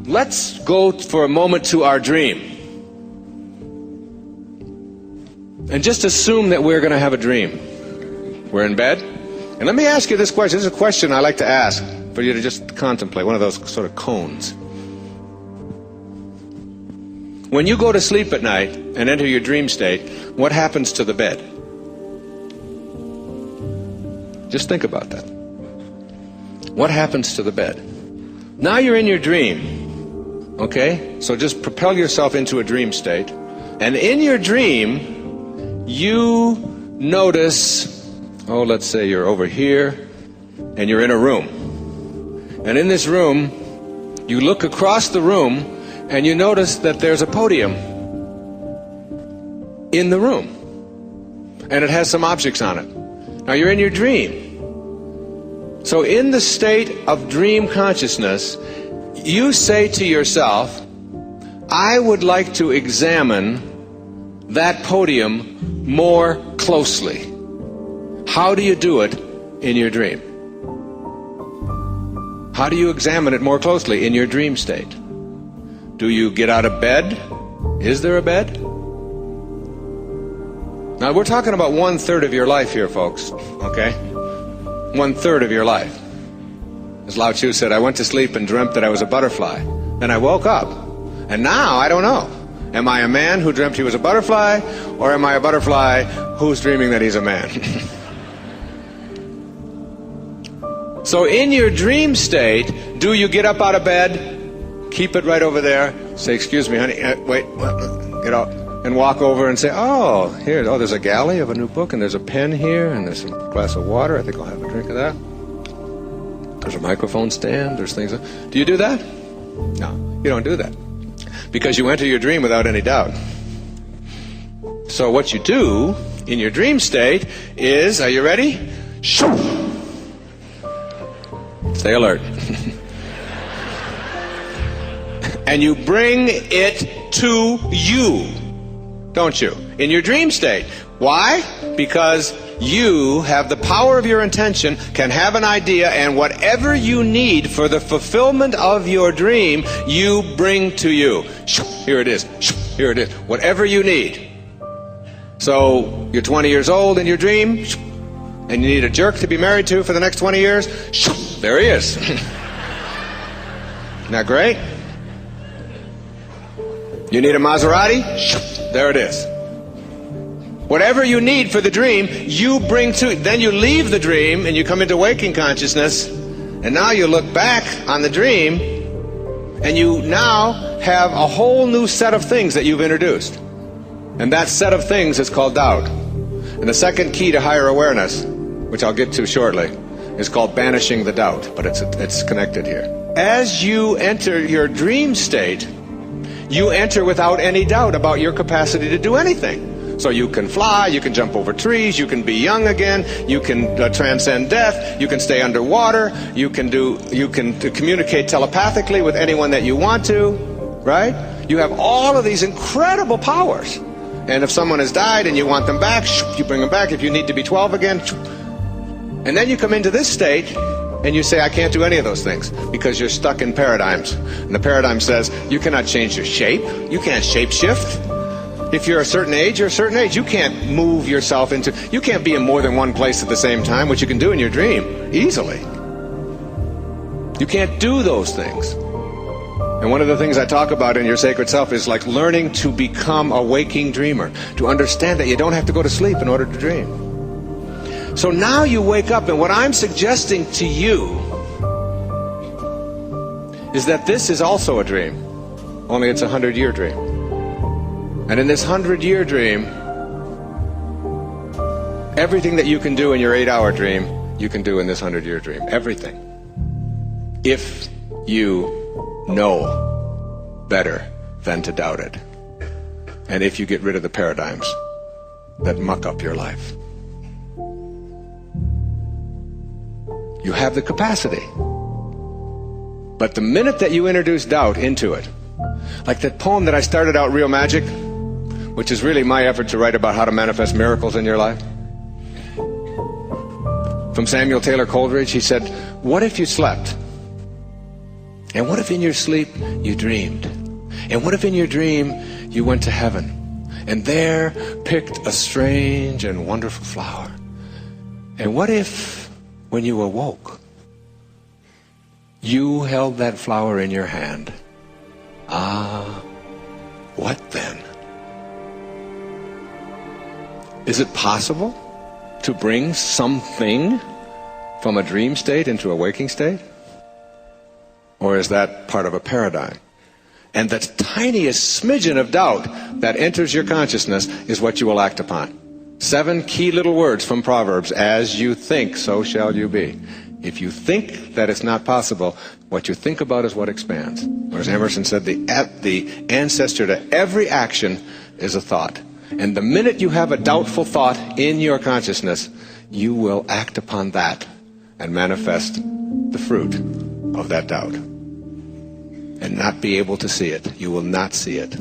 let's go for a moment to our dream. And just assume that we're going to have a dream. We're in bed. And let me ask you this question. This is a question I like to ask for you to just contemplate, one of those sort of cones. When you go to sleep at night and enter your dream state, what happens to the bed? Just think about that. What happens to the bed? Now you're in your dream, okay? So just propel yourself into a dream state. And in your dream, you notice, let's say you're over here, and you're in a room. And in this room, you look across the room, and you notice that there's a podium in the room. And it has some objects on it. Now you're in your dream. So in the state of dream consciousness, you say to yourself, I would like to examine that podium more closely. How do you do it in your dream? How do you examine it more closely in your dream state? Do you get out of bed? Is there a bed? Now we're talking about 1/3 of your life here, folks, okay? 1/3 of your life. As Lao Tzu said, I went to sleep and dreamt that I was a butterfly. Then I woke up, and now I don't know. Am I a man who dreamt he was a butterfly, or am I a butterfly who's dreaming that he's a man? So in your dream state, do you get up out of bed, keep it right over there, say, excuse me, honey, wait, get up, and walk over and say, there's a galley of a new book, and there's a pen here, and there's a glass of water, I think I'll have a drink of that. There's a microphone stand, there's things. Do you do that? No, you don't do that. Because you enter your dream without any doubt. So what you do in your dream state is, are you ready? Shoo! Stay alert. And you bring it to you, don't you? In your dream state. Why? Because you have the power of your intention, can have an idea, and whatever you need for the fulfillment of your dream, you bring to you. Here it is. Here it is. Whatever you need. So you're 20 years old in your dream, and you need a jerk to be married to for the next 20 years. There he is. Isn't that great? You need a Maserati? There it is. Whatever you need for the dream, you bring to it. Then you leave the dream and you come into waking consciousness, and now you look back on the dream, and you now have a whole new set of things that you've introduced. And that set of things is called doubt. And the second key to higher awareness, which I'll get to shortly, is called banishing the doubt, but it's connected here. As you enter your dream state, you enter without any doubt about your capacity to do anything. So you can fly, you can jump over trees, you can be young again, you can transcend death, you can stay underwater, you can communicate telepathically with anyone that you want to, right? You have all of these incredible powers. And if someone has died and you want them back, you bring them back. If you need to be 12 again, and then you come into this state and you say, I can't do any of those things because you're stuck in paradigms. And the paradigm says you cannot change your shape, you can't shape shift. If you're a certain age, you're a certain age. You can't move yourself into, you can't be in more than one place at the same time, which you can do in your dream, easily. You can't do those things. And one of the things I talk about in Your Sacred Self is like learning to become a waking dreamer, to understand that you don't have to go to sleep in order to dream. So now you wake up, and what I'm suggesting to you is that this is also a dream, only it's a 100-year dream. And in this 100-year dream, everything that you can do in your 8-hour dream, you can do in this 100-year dream. Everything. If you know better than to doubt it. And if you get rid of the paradigms that muck up your life. You have the capacity. But the minute that you introduce doubt into it, like that poem that I started out, Real Magic, which is really my effort to write about how to manifest miracles in your life. From Samuel Taylor Coleridge, he said, what if you slept And what if in your sleep you dreamed? And what if in your dream you went to heaven and there picked a strange and wonderful flower? And what if when you awoke, you held that flower in your hand? Ah, what then? Is it possible to bring something from a dream state into a waking state? Or is that part of a paradigm? And the tiniest smidgen of doubt that enters your consciousness is what you will act upon. 7 key little words from Proverbs. As you think, so shall you be. If you think that it's not possible, what you think about is what expands. Or as Emerson said, the ancestor to every action is a thought. And the minute you have a doubtful thought in your consciousness, you will act upon that and manifest the fruit of that doubt. And not be able to see it. You will not see it.